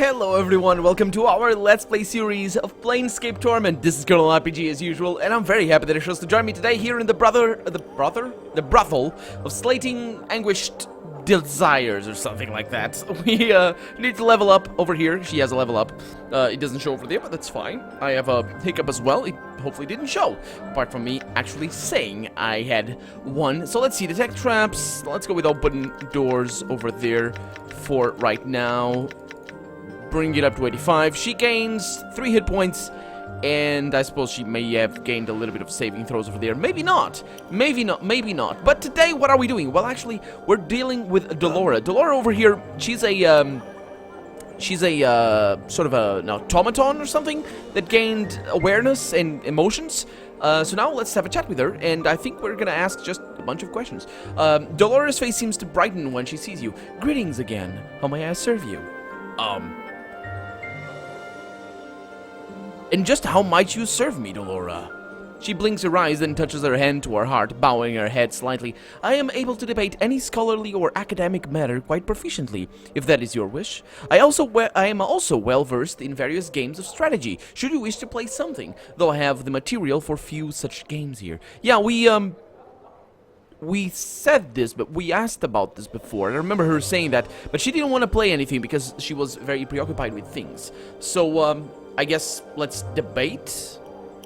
Hello everyone, welcome to our Let's Play series of Planescape Torment. This is Colonel RPG as usual, and I'm very happy that you're chose to join me today here in the brothel of slating anguished desires or something like that. We need to level up over here. She has a level up. It doesn't show over there, but that's fine. I have a hiccup as well. It hopefully didn't show, apart from me actually saying I had one. So let's see, detect traps. Let's go with open doors over there for right now. Bring it up to 85. She gains 3 hit points, and I suppose she may have gained a little bit of saving throws over there. Maybe not. Maybe not. Maybe not. But today, what are we doing? Well, actually, we're dealing with Delora. Delora over here, she's a sort of an automaton or something that gained awareness and emotions. So now let's have a chat with her, and I think we're gonna ask just a bunch of questions. Delora's face seems to brighten when she sees you. Greetings again. How may I serve you? And just how might you serve me, Delora? She blinks her eyes, then touches her hand to her heart, bowing her head slightly. I am able to debate any scholarly or academic matter quite proficiently, if that is your wish. I am also well-versed in various games of strategy, should you wish to play something, though I have the material for few such games here. Yeah, we said this, but we asked about this before. I remember her saying that, but she didn't want to play anything because she was very preoccupied with things. So, I guess let's debate?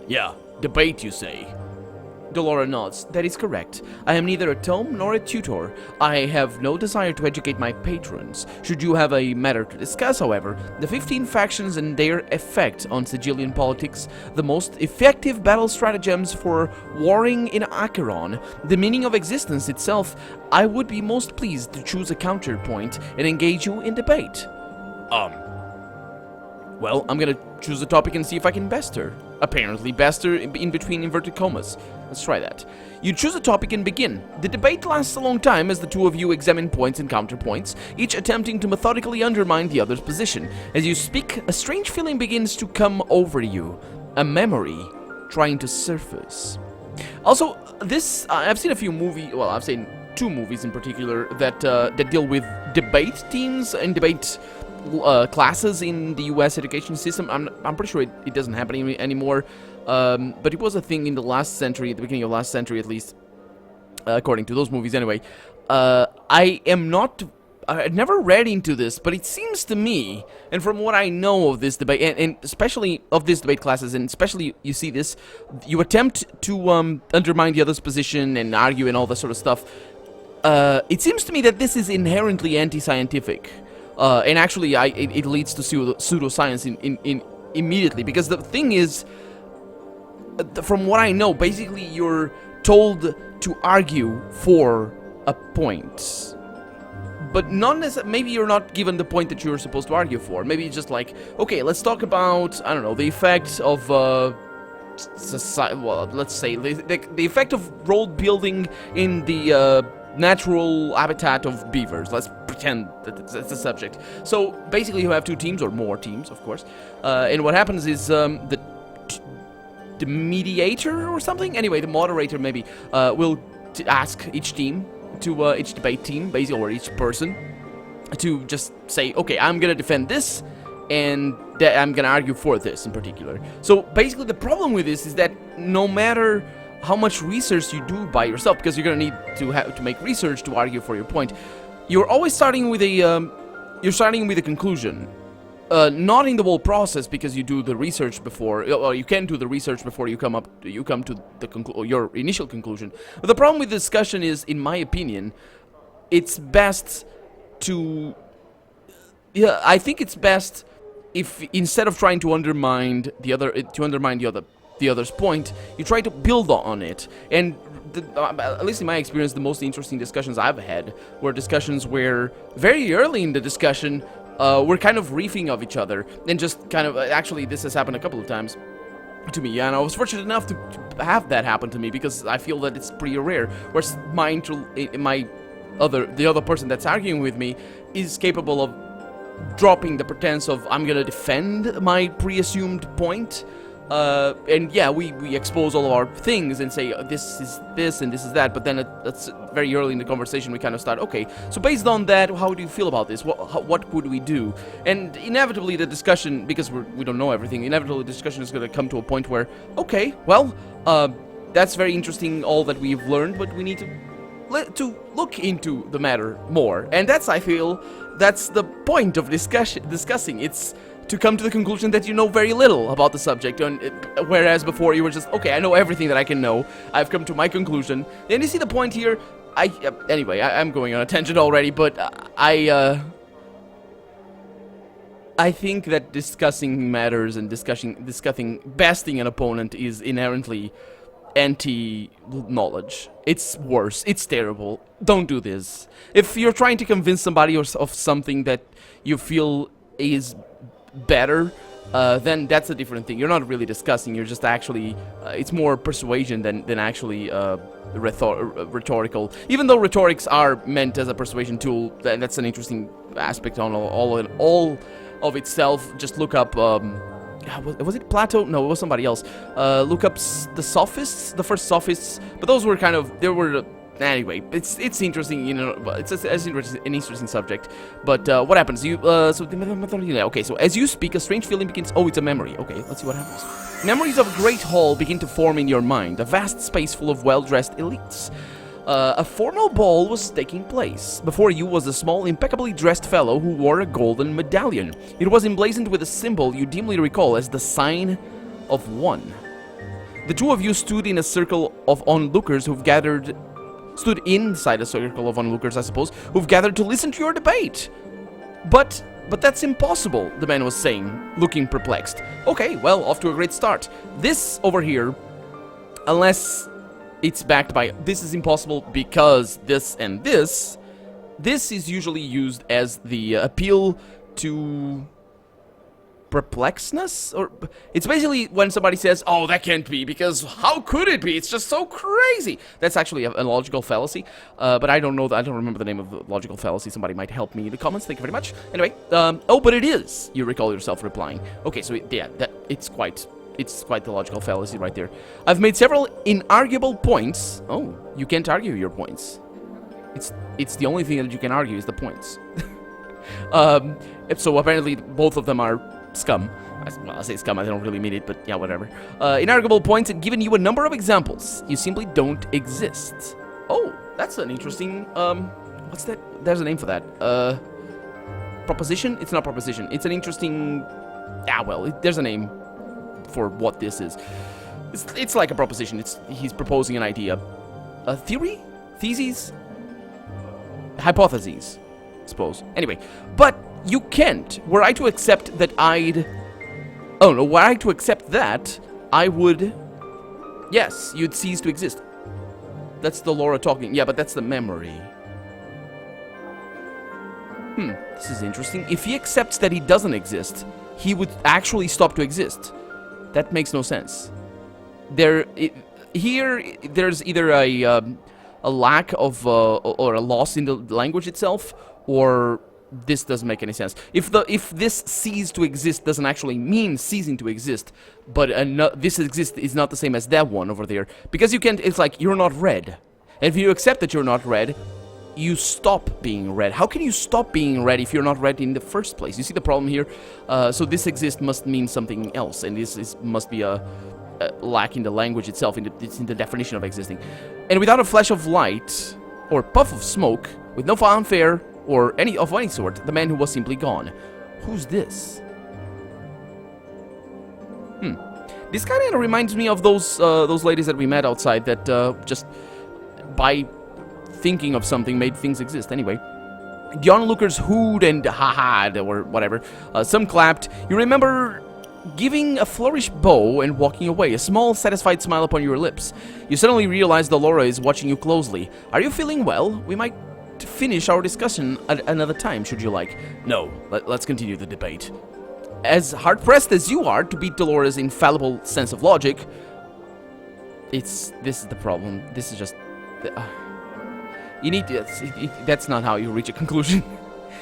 Yeah, debate, you say? Delora nods. That is correct. I am neither a tome nor a tutor. I have no desire to educate my patrons. Should you have a matter to discuss, however, the 15 factions and their effect on Sigillian politics, the most effective battle stratagems for warring in Acheron, the meaning of existence itself, I would be most pleased to choose a counterpoint and engage you in debate. Well, I'm gonna choose a topic and see if I can best her. Apparently best her in between inverted commas. Let's try that. You choose a topic and begin. The debate lasts a long time as the two of you examine points and counterpoints, each attempting to methodically undermine the other's position. As you speak, a strange feeling begins to come over you. A memory trying to surface. Also, this, I've seen a few movies, well, I've seen 2 movies in particular that deal with debate teams and debate classes in the U.S. education system. I'm pretty sure it doesn't happen anymore, but it was a thing in the last century, at the beginning of last century at least, according to those movies anyway. I never read into this, but it seems to me, and from what I know of this debate, and especially of this debate classes, and especially you see this, you attempt to undermine the other's position and argue and all that sort of stuff. It seems to me that this is inherently anti-scientific. And actually, it leads to pseudoscience in immediately, because the thing is, from what I know, basically you're told to argue for a point, but not necessarily. Maybe you're not given the point that you're supposed to argue for. Maybe it's just like, okay, let's talk about, I don't know, the effects of society. Well, let's say the effect of road building in the natural habitat of beavers. Let's pretend that that's the subject. So basically you have 2 teams, or more teams, of course, and what happens is the mediator or something, anyway, the moderator maybe, will ask each team, to each debate team, basically, or each person, to just say, okay, I'm gonna defend this, and I'm gonna argue for this in particular. So basically the problem with this is that no matter how much research you do by yourself, because you're gonna need to make research to argue for your point, you're always starting with a conclusion, not in the whole process, because you do the research before, or you can do the research before you come to the your initial conclusion. But the problem with discussion is, in my opinion, it's best to, I think it's best if, instead of trying to undermine the other's point, you try to build on it. And at least in my experience, the most interesting discussions I've had were discussions where very early in the discussion we're kind of reefing of each other, and just kind of, actually this has happened a couple of times to me, and I was fortunate enough to have that happen to me, because I feel that it's pretty rare, whereas the other person that's arguing with me is capable of dropping the pretense of, I'm gonna defend my pre-assumed point, And yeah, we expose all of our things and say this is this and this is that, but then that's very early in the conversation we kind of start, okay, so based on that, how do you feel about this? What would we do? And inevitably the discussion, because we don't know everything, inevitably the discussion is going to come to a point where, okay, well, that's very interesting, all that we've learned, but we need to look into the matter more. And that's, I feel, that's the point of discussing. It's to come to the conclusion that you know very little about the subject, and whereas before you were just, okay, I know everything that I can know, I've come to my conclusion. And you see the point here? Anyway, I'm going on a tangent already, but I think that discussing matters and discussing besting an opponent is inherently anti-knowledge. It's worse. It's terrible. Don't do this. If you're trying to convince somebody of something that you feel is better, then that's a different thing. You're not really discussing, you're just actually, it's more persuasion than actually rhetorical. Even though rhetorics are meant as a persuasion tool, that's an interesting aspect on all of itself. Just look up, was it Plato? No, it was somebody else. Look up the sophists, the first sophists, but those were kind of, there were... Anyway, it's interesting, you know. It's an interesting subject. But what happens? Okay. So as you speak, a strange feeling begins. Oh, it's a memory. Okay, let's see what happens. Memories of a great hall begin to form in your mind. A vast space full of well-dressed elites. A formal ball was taking place. Before you was a small, impeccably dressed fellow who wore a golden medallion. It was emblazoned with a symbol you dimly recall as the sign of one. The two of you stood in a circle of onlookers who've gathered. Stood inside a circle of onlookers, I suppose, who've gathered to listen to your debate. But that's impossible, the man was saying, looking perplexed. Okay, well, off to a great start. This over here, unless it's backed by this is impossible because this and this is usually used as the appeal to perplexedness, or it's basically when somebody says, oh, that can't be, because how could it be? It's just so crazy. That's actually a logical fallacy, but I don't remember the name of the logical fallacy. Somebody might help me in the comments. Thank you very much. Anyway, oh, but it is, you recall yourself replying. Okay, so yeah, it's quite the logical fallacy right there. I've made several inarguable points. Oh, you can't argue your points. It's the only thing that you can argue is the points. So apparently both of them are scum. Well, I say scum, I don't really mean it, but yeah, whatever. Inarguable points and given you a number of examples. You simply don't exist. Oh, that's an interesting, what's that? There's a name for that. Proposition? It's not proposition. It's an interesting, there's a name for what this is. It's like a proposition. He's proposing an idea. A theory? Theses? Hypotheses, I suppose. Anyway, but you can't. Were I to accept that were I to accept that, I would... Yes, you'd cease to exist. That's the Laura talking. Yeah, but that's the memory. This is interesting. If he accepts that he doesn't exist, he would actually stop to exist. That makes no sense. Here, there's either a lack of, or a loss in the language itself, or this doesn't make any sense. If this cease to exist doesn't actually mean ceasing to exist, but this exist is not the same as that one over there, because you can't. It's like you're not red, and if you accept that you're not red, you stop being red. How can you stop being red if you're not red in the first place? You see the problem here? So this exist must mean something else, and this must be a lack in the language itself. It's in the definition of existing, and without a flash of light or puff of smoke, with no fanfare or any sort, the man who was simply gone. Who's this? This kind of reminds me of those ladies that we met outside that just by thinking of something made things exist. Anyway, the onlookers hooed and ha-ha'd or whatever. Some clapped. You remember giving a flourished bow and walking away, a small, satisfied smile upon your lips. You suddenly realize the Laura is watching you closely. Are you feeling well? We might finish our discussion at another time, should you like. No, let's continue the debate. As hard-pressed as you are to beat Dolores' infallible sense of logic, this is the problem. This is just... you need to... that's not how you reach a conclusion.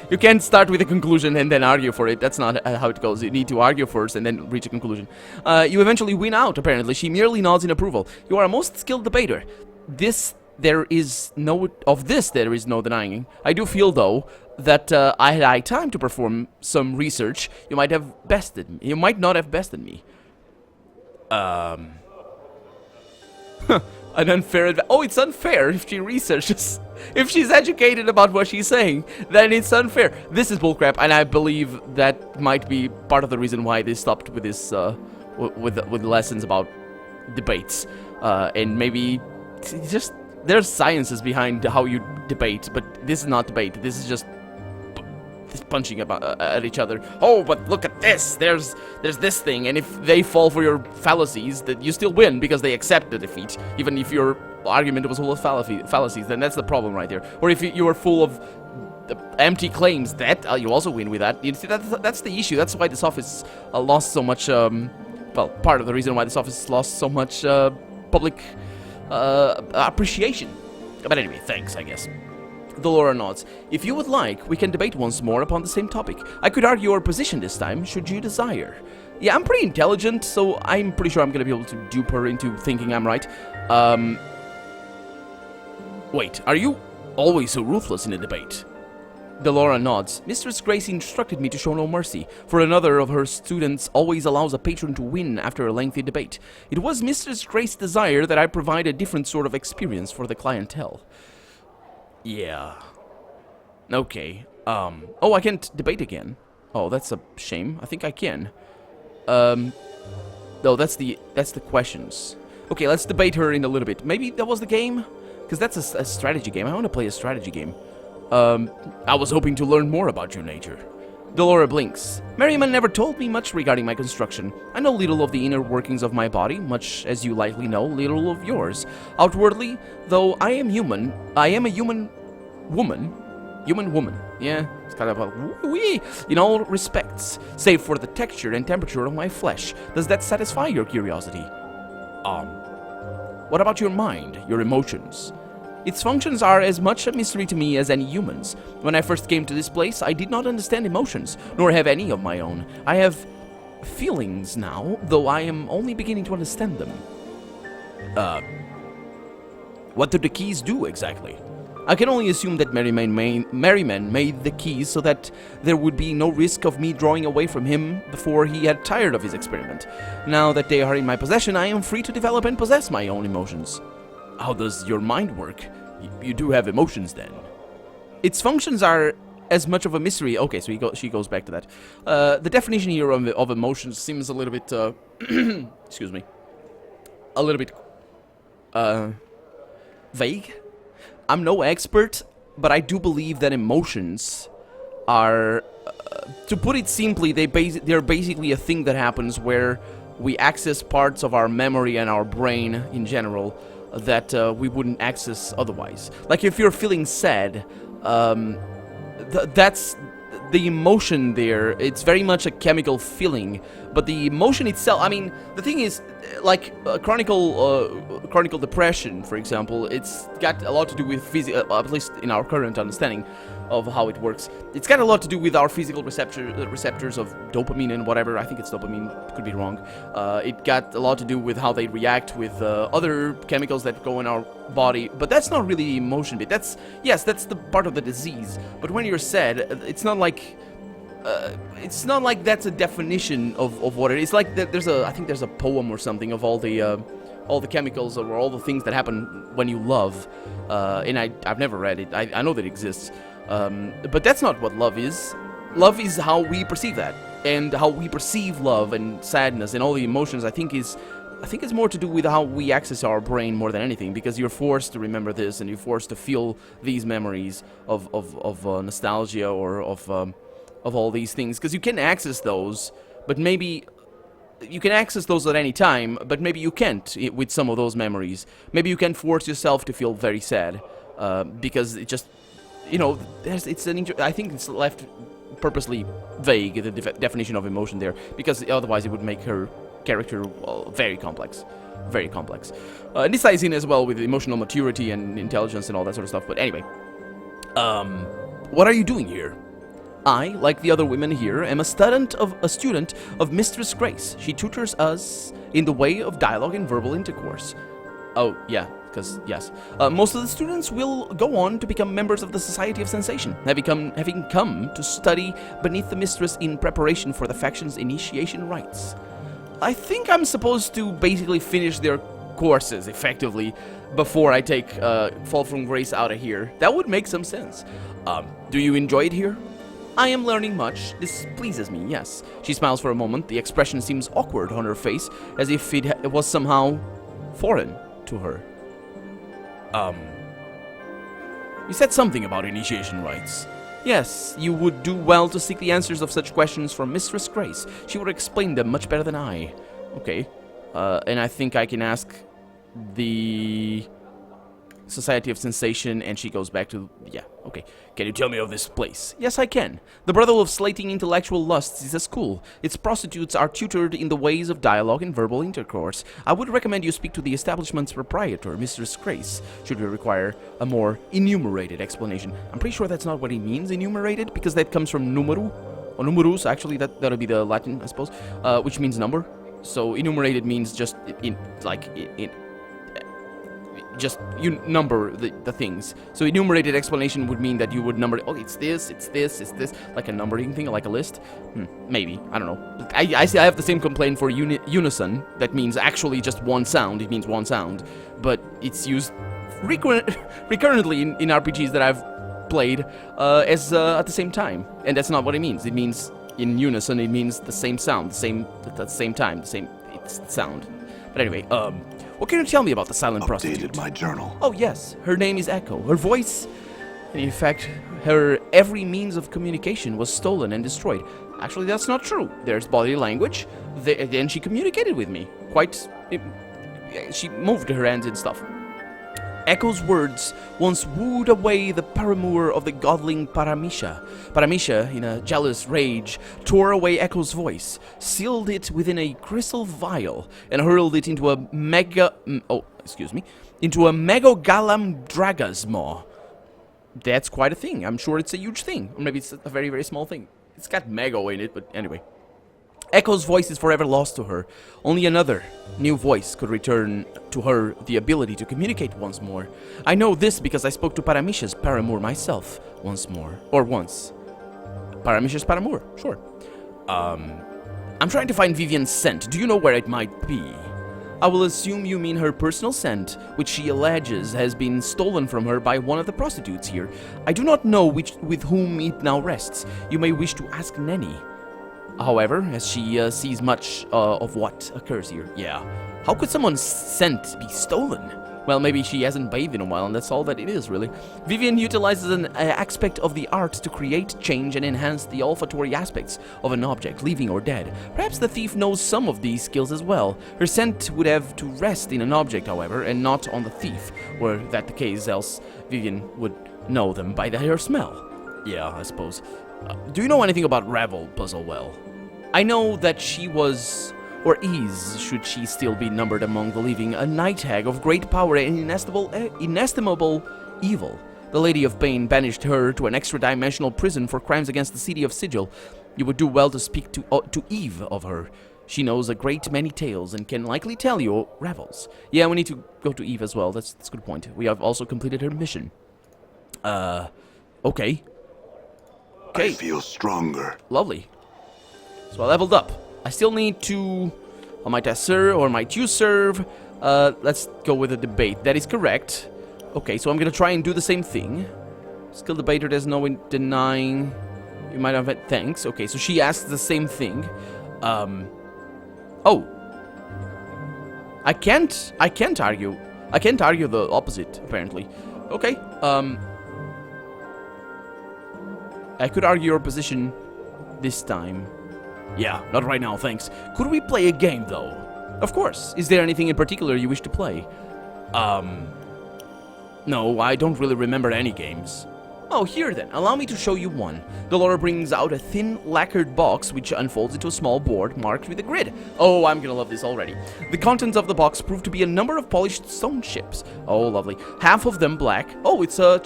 You can't start with a conclusion and then argue for it. That's not how it goes. You need to argue first and then reach a conclusion. You eventually win out, apparently. She merely nods in approval. You are a most skilled debater. There is no denying. I do feel, though, that I had time to perform some research. You might not have bested me. An unfair oh, it's unfair if she researches. If she's educated about what she's saying, then it's unfair. This is bullcrap, and I believe that might be part of the reason why they stopped with this, with lessons about debates. And maybe just there's sciences behind how you debate, but this is not debate. This is just punching at each other. Oh, but look at this. There's this thing, and if they fall for your fallacies, that you still win because they accept the defeat, even if your argument was full of fallacies. Then that's the problem right there. Or if you are full of empty claims, that you also win with that. You see, that's the issue. That's why this office lost so much. Well, part of the reason why this office lost so much public appreciation. But anyway, thanks, I guess. Dolora nods. If you would like, we can debate once more upon the same topic. I could argue our position this time, should you desire. Yeah, I'm pretty intelligent, so I'm pretty sure I'm gonna be able to dupe her into thinking I'm right. Wait, are you always so ruthless in a debate? Dolora nods. Mistress Grace instructed me to show no mercy, for another of her students always allows a patron to win after a lengthy debate. It was Mistress Grace's desire that I provide a different sort of experience for the clientele. Yeah. Okay. Oh, I can't debate again. Oh, that's a shame. I think I can. No, that's the questions. Okay, let's debate her in a little bit. Maybe that was the game? Because that's a strategy game. I want to play a strategy game. I was hoping to learn more about your nature. Dolora blinks. Merriman never told me much regarding my construction. I know little of the inner workings of my body, much as you likely know little of yours. Outwardly, though I am human, I am a human woman. Human woman. Yeah, it's kind of a wee in all respects, save for the texture and temperature of my flesh. Does that satisfy your curiosity? What about your mind, your emotions? Its functions are as much a mystery to me as any human's. When I first came to this place, I did not understand emotions, nor have any of my own. I have feelings now, though I am only beginning to understand them. What do the keys do exactly? I can only assume that Merriman made the keys so that there would be no risk of me drawing away from him before he had tired of his experiment. Now that they are in my possession, I am free to develop and possess my own emotions. How does your mind work? You do have emotions, then. Its functions are as much of a mystery. Okay, so she goes back to that. The definition here of emotions seems a little bit, excuse me, a little bit, vague. I'm no expert, but I do believe that emotions are, to put it simply, they're basically a thing that happens where we access parts of our memory and our brain in general that we wouldn't access otherwise. Like if you're feeling sad, that's the emotion there. It's very much a chemical feeling, but the emotion itself, I mean, the thing is, like chronic depression, for example, it's got a lot to do with at least in our current understanding of how it works. It's got a lot to do with our physical receptors of dopamine and whatever. I think it's dopamine, could be wrong. It got a lot to do with how they react with other chemicals that go in our body, but that's not really the emotion bit. That's the part of the disease. But when you're sad, it's not like that's a definition of what it is. Like I think there's a poem or something of all the chemicals or all the things that happen when you love, and I've never read it. I know that it exists. But that's not what love is. Love is how we perceive that, and how we perceive love and sadness and all the emotions. I think it's more to do with how we access our brain more than anything, because you're forced to remember this and you're forced to feel these memories of nostalgia or of all these things, because you can access those, but maybe you can access those at any time, but maybe you can't with some of those memories. Maybe you can force yourself to feel very sad, because it just, I think it's left purposely vague, the definition of emotion there, because otherwise it would make her character very complex. Very complex. And this ties in as well with emotional maturity and intelligence and all that sort of stuff. But anyway, what are you doing here? I, like the other women here, am a student of Mistress Grace. She tutors us in the way of dialogue and verbal intercourse. Oh, yeah, because, yes. Most of the students will go on to become members of the Society of Sensation, having come to study beneath the Mistress in preparation for the faction's initiation rites. I think I'm supposed to basically finish their courses, effectively, before I take Fall from Grace out of here. That would make some sense. Do you enjoy it here? I am learning much. This pleases me, yes. She smiles for a moment. The expression seems awkward on her face, as if it was somehow foreign to her. You said something about initiation rites. Yes, you would do well to seek the answers of such questions from Mistress Grace. She would explain them much better than I. Okay. And I think I can ask the Society of Sensation, and she goes back to... Yeah, okay. Can you tell me of this place? Yes, I can. The Brothel of Slating Intellectual Lusts is a school. Its prostitutes are tutored in the ways of dialogue and verbal intercourse. I would recommend you speak to the establishment's proprietor, Mistress Grace, should you require a more enumerated explanation. I'm pretty sure that's not what he means, enumerated, because that comes from numeru, or numerus, actually, that'll be the Latin, I suppose, which means number. So enumerated means just just you number the things. So enumerated explanation would mean that you would number, oh, it's this, like a numbering thing, like a list. Maybe, I don't know. I have the same complaint for unison. That means actually just one sound. It means one sound, but it's used recurrently in RPGs that I've played as at the same time, and that's not what it means. It means in unison. It means the same sound, at the same time, the same sound. But anyway, what can you tell me about the silent prostitute? Updated my journal. Oh yes, her name is Echo. Her voice, and in fact, her every means of communication was stolen and destroyed. Actually, that's not true. There's body language. Then she communicated with me. She moved her hands and stuff. Echo's words once wooed away the paramour of the godling Paramisha. Paramisha, in a jealous rage, tore away Echo's voice, sealed it within a crystal vial, and hurled it into a Megogalam Draga's maw. That's quite a thing. I'm sure it's a huge thing. Or maybe it's a very, very small thing. It's got Mego in it, but anyway. Echo's voice is forever lost to her. Only another new voice could return to her the ability to communicate once more. I know this because I spoke to Paramisha's paramour myself once. Paramisha's paramour, sure. I'm trying to find Vivian's scent. Do you know where it might be? I will assume you mean her personal scent, which she alleges has been stolen from her by one of the prostitutes here. I do not know with whom it now rests. You may wish to ask Nenny. However, as she sees much of what occurs here. Yeah. How could someone's scent be stolen? Well, maybe she hasn't bathed in a while, and that's all that it is, really. Vivian utilizes an aspect of the art to create, change, and enhance the olfactory aspects of an object, living or dead. Perhaps the thief knows some of these skills as well. Her scent would have to rest in an object, however, and not on the thief. Were that the case, else Vivian would know them by her smell. Yeah, I suppose. Do you know anything about Ravel Puzzlewell? I know that she was, or is, should she still be numbered among the living, a night hag of great power and inestimable evil. The Lady of Pain banished her to an extra-dimensional prison for crimes against the city of Sigil. You would do well to speak to Eve of her. She knows a great many tales and can likely tell you Ravel's. Yeah, we need to go to Eve as well. That's a good point. We have also completed her mission. Okay. I feel stronger. Lovely. So I leveled up. I still need to... might I serve or might you serve? Let's go with a debate. That is correct. Okay, so I'm gonna try and do the same thing. Skill debater, there's no denying. You might have had thanks. Okay, so she asks the same thing. Oh. I can't argue. I can't argue the opposite, apparently. Okay, I could argue your position this time. Yeah, not right now, thanks. Could we play a game, though? Of course. Is there anything in particular you wish to play? No, I don't really remember any games. Oh, here then, allow me to show you one. Delora brings out a thin, lacquered box which unfolds into a small board marked with a grid. Oh, I'm gonna love this already. The contents of the box prove to be a number of polished stone chips. Oh, lovely. Half of them black. Oh, it's a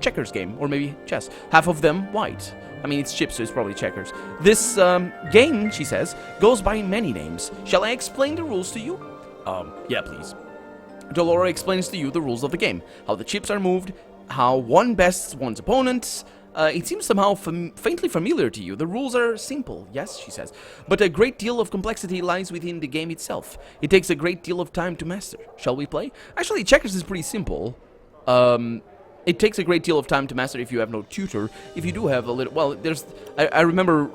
checkers game, or maybe chess. Half of them white. I mean, it's chips, so it's probably checkers. This game, she says, goes by many names. Shall I explain the rules to you? Yeah, please. Delora explains to you the rules of the game, how the chips are moved, how one bests one's opponent. It seems somehow faintly familiar to you. The rules are simple, yes, she says, but a great deal of complexity lies within the game itself. It takes a great deal of time to master. Shall we play? Actually, checkers is pretty simple. It takes a great deal of time to master if you have no tutor. If you do have a little... Well, there's... I remember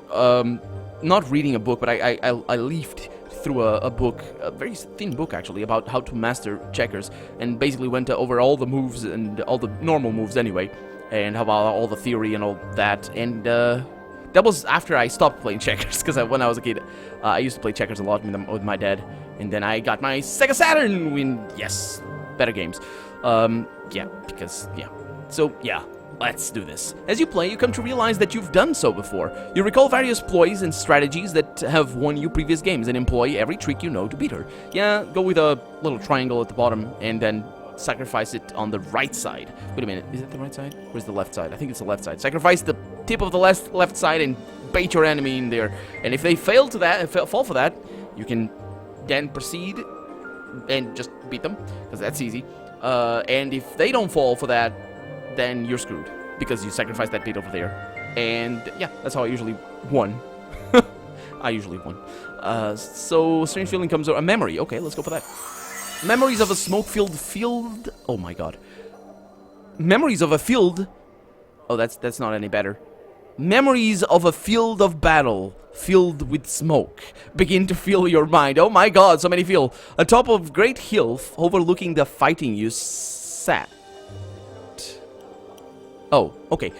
not reading a book, but I leafed through a book, a very thin book actually, about how to master checkers, and basically went over all the moves and all the normal moves anyway, and about all the theory and all that, and that was after I stopped playing checkers, because when I was a kid, I used to play checkers a lot with my dad, and then I got my Sega Saturn, and yes, better games. Yeah, because, yeah. So, yeah. Let's do this. As you play, you come to realize that you've done so before. You recall various ploys and strategies that have won you previous games and employ every trick you know to beat her. Yeah, go with a little triangle at the bottom and then sacrifice it on the right side. Wait a minute, is it the right side? Or is the left side? I think it's the left side. Sacrifice the tip of the left side and bait your enemy in there. And if they fail to that, fall for that, you can then proceed and just beat them, because that's easy. And if they don't fall for that, then you're screwed, because you sacrificed that bit over there. And yeah, that's how I usually won. I usually won. So strange feeling comes over. A memory. Okay, let's go for that. Memories of a smoke-filled field. Oh my god. Memories of a field. Oh, that's not any better. Memories of a field of battle filled with smoke begin to fill your mind. Oh my god, so many feel. Atop of great hill overlooking the fighting you sat. Oh, okay.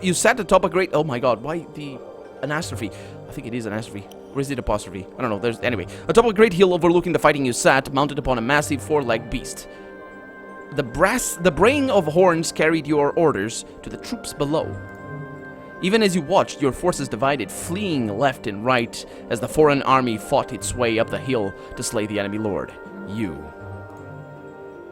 You sat atop a great... Oh my god, why the anastrophe? I think it is anastrophe. Or is it apostrophe? I don't know. Anyway, atop a great hill overlooking the fighting you sat, mounted upon a massive four-legged beast. The braying of horns carried your orders to the troops below. Even as you watched, your forces divided, fleeing left and right as the foreign army fought its way up the hill to slay the enemy lord. You.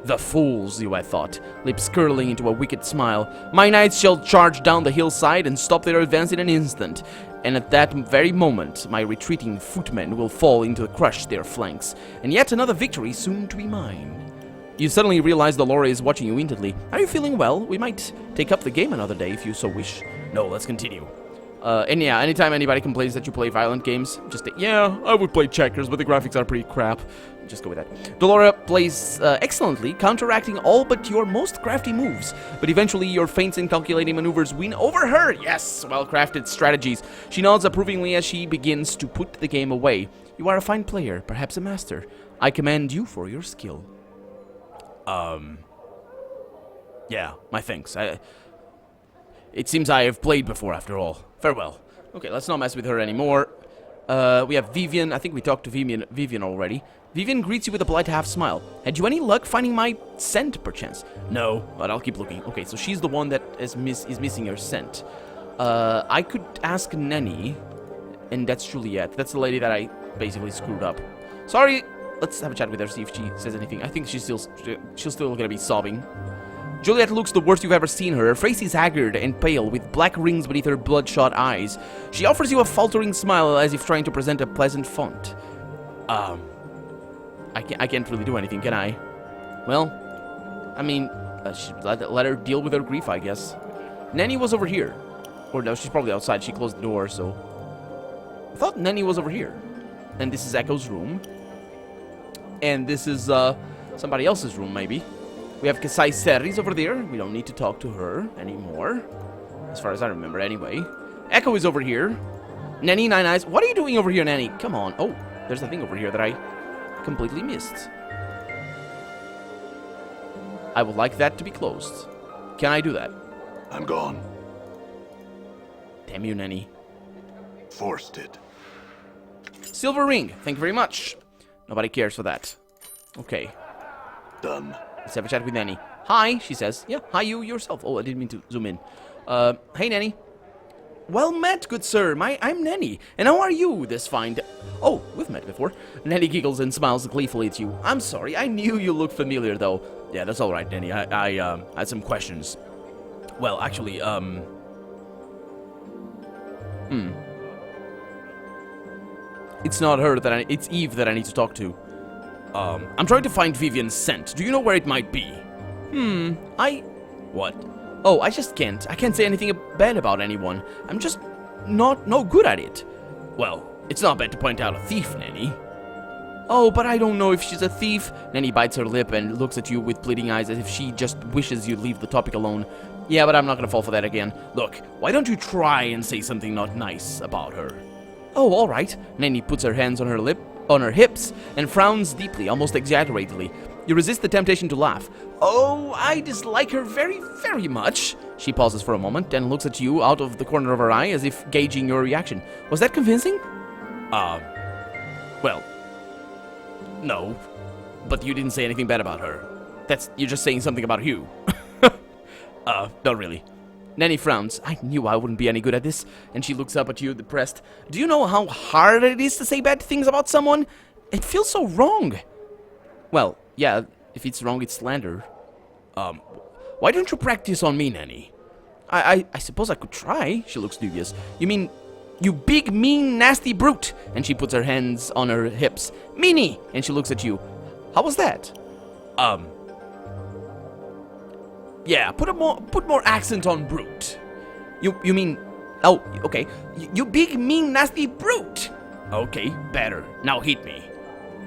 The fools, you had thought, lips curling into a wicked smile. My knights shall charge down the hillside and stop their advance in an instant, and at that very moment my retreating footmen will fall into crush their flanks, and yet another victory soon to be mine. You suddenly realize Delora is watching you intently. Are you feeling well? We might take up the game another day if you so wish. No, let's continue. And yeah, anytime anybody complains that you play violent games, just say, yeah, I would play checkers, but the graphics are pretty crap. Just go with that. Delora plays excellently, counteracting all but your most crafty moves. But eventually, your feints and calculating maneuvers win over her. Yes, well-crafted strategies. She nods approvingly as she begins to put the game away. You are a fine player, perhaps a master. I commend you for your skill. Yeah, my thanks. It seems I have played before, after all. Farewell. Okay, let's not mess with her anymore. We have Vivian. I think we talked to Vivian already. Vivian greets you with a polite half smile. Had you any luck finding my scent, perchance? No, but I'll keep looking. Okay, so she's the one that is missing her scent. I could ask Nenny, and that's Juliet. That's the lady that I basically screwed up. Sorry. Let's have a chat with her, see if she says anything. I think she's still gonna be sobbing. Juliet looks the worst you've ever seen her. Her face is haggard and pale, with black rings beneath her bloodshot eyes. She offers you a faltering smile as if trying to present a pleasant front. I can't really do anything, can I? Well, I mean, let her deal with her grief, I guess. Nanny was over here. Or no, she's probably outside. She closed the door, so... I thought Nanny was over here. And this is Echo's room. And this is, somebody else's room, maybe. We have Kasai Series over there. We don't need to talk to her anymore. As far as I remember, anyway. Echo is over here. Nanny, Nine Eyes. What are you doing over here, Nanny? Come on. Oh, there's a thing over here that I completely missed. I would like that to be closed. Can I do that? I'm gone. Damn you, Nanny. Forced it. Silver ring. Thank you very much. Nobody cares for that. Okay. Done. Let's have a chat with Nanny. Hi, she says. Yeah, hi you yourself. Oh, I didn't mean to zoom in. Hey, Nanny. Well met, good sir. I'm Nanny. And how are you this fine day? Oh, we've met before. Nanny giggles and smiles gleefully at you. I'm sorry, I knew you looked familiar, though. Yeah, that's all right, Nanny. I had some questions. Well, actually, It's not her that it's Eve that I need to talk to. I'm trying to find Vivian's scent. Do you know where it might be? What? Oh, I just can't. I can't say anything bad about anyone. I'm just no good at it. Well, it's not bad to point out a thief, Nanny. Oh, but I don't know if she's a thief. Nanny bites her lip and looks at you with pleading eyes as if she just wishes you'd leave the topic alone. Yeah, but I'm not gonna fall for that again. Look, why don't you try and say something not nice about her? Oh, all right. Nanny puts her hands on her hips, and frowns deeply, almost exaggeratedly. You resist the temptation to laugh. Oh, I dislike her very, very much. She pauses for a moment, and looks at you out of the corner of her eye as if gauging your reaction. Was that convincing? Well, no. But you didn't say anything bad about her. You're just saying something about you. Not really. Nanny frowns. I knew I wouldn't be any good at this. And she looks up at you, depressed. Do you know how hard it is to say bad things about someone? It feels so wrong. Well, yeah, if it's wrong, it's slander. Why don't you practice on me, Nanny? I suppose I could try. She looks dubious. You mean, you big, mean, nasty brute. And she puts her hands on her hips. Meanie! And she looks at you. How was that? Yeah, put more accent on brute. You mean, oh, okay. You big, mean, nasty brute. Okay, better. Now hit me.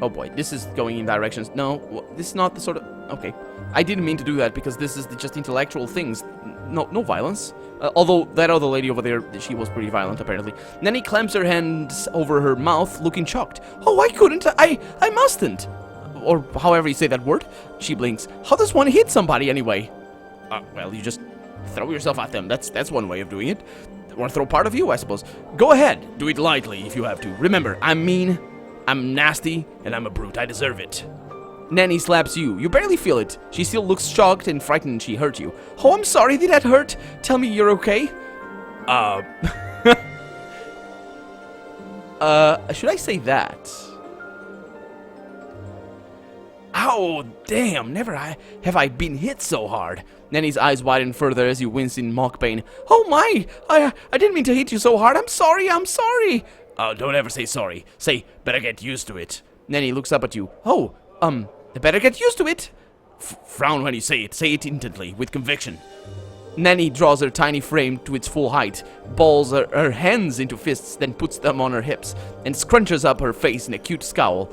Oh boy, this is going in directions. No, this is not the sort of, okay. I didn't mean to do that because this is just intellectual things. No violence. Although that other lady over there, she was pretty violent apparently. Nanny clamps her hands over her mouth, looking shocked. Oh, I couldn't. I mustn't. Or however you say that word. She blinks. How does one hit somebody anyway? Well, you just throw yourself at them. That's one way of doing it. Or throw part of you, I suppose. Go ahead. Do it lightly if you have to. Remember, I'm mean, I'm nasty, and I'm a brute. I deserve it. Nanny slaps you. You barely feel it. She still looks shocked and frightened she hurt you. Oh, I'm sorry. Did that hurt? Tell me you're okay. Should I say that? Ow, damn, never have I been hit so hard. Nanny's eyes widen further as you wince in mock pain. Oh my, I didn't mean to hit you so hard. I'm sorry. Don't ever say sorry. Say, better get used to it. Nanny looks up at you. Oh, better get used to it. Frown when you say it. Say it intently, with conviction. Nanny draws her tiny frame to its full height, balls her hands into fists, then puts them on her hips, and scrunches up her face in a cute scowl.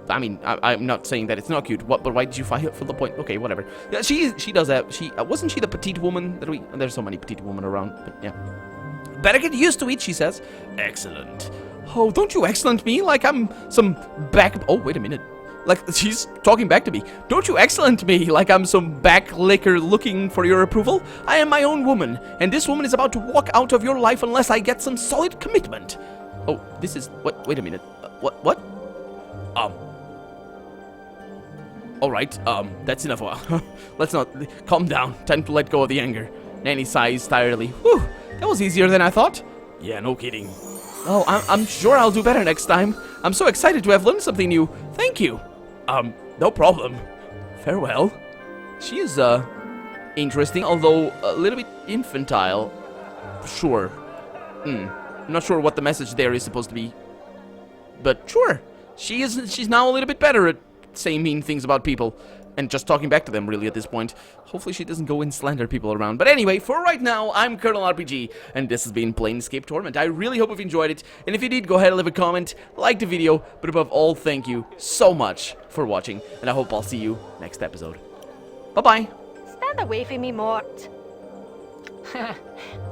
I mean, I'm not saying that it's not cute. But why did you feel the point? Okay, whatever. Yeah, she does that. She wasn't she the petite woman that we? There's so many petite women around, but yeah. Better get used to it, she says. Excellent. Oh, don't you excellent me like I'm some back. Oh, wait a minute. Like she's talking back to me. Don't you excellent me like I'm some back licker looking for your approval? I am my own woman, and this woman is about to walk out of your life unless I get some solid commitment. Oh, this is what? Wait a minute. What? All right, that's enough. Let's not calm down. Time to let go of the anger. Nanny sighs tiredly. Whew, that was easier than I thought. Yeah, no kidding. Oh, I'm sure I'll do better next time. I'm so excited to have learned something new. Thank you. No problem. Farewell. She is, interesting, although a little bit infantile. Sure. I'm not sure what the message there is supposed to be. But sure. She's now a little bit better at saying mean things about people and just talking back to them really at this point. Hopefully she doesn't go and slander people around. But anyway, for right now, I'm Colonel RPG, and this has been Planescape Torment. I really hope you've enjoyed it, and if you did, go ahead and leave a comment, like the video, but above all, thank you so much for watching, and I hope I'll see you next episode. Bye-bye. Stand away from me, Mort.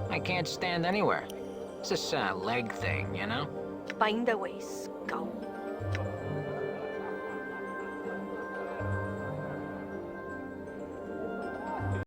I can't stand anywhere. It's this leg thing, you know? Find a way, skull.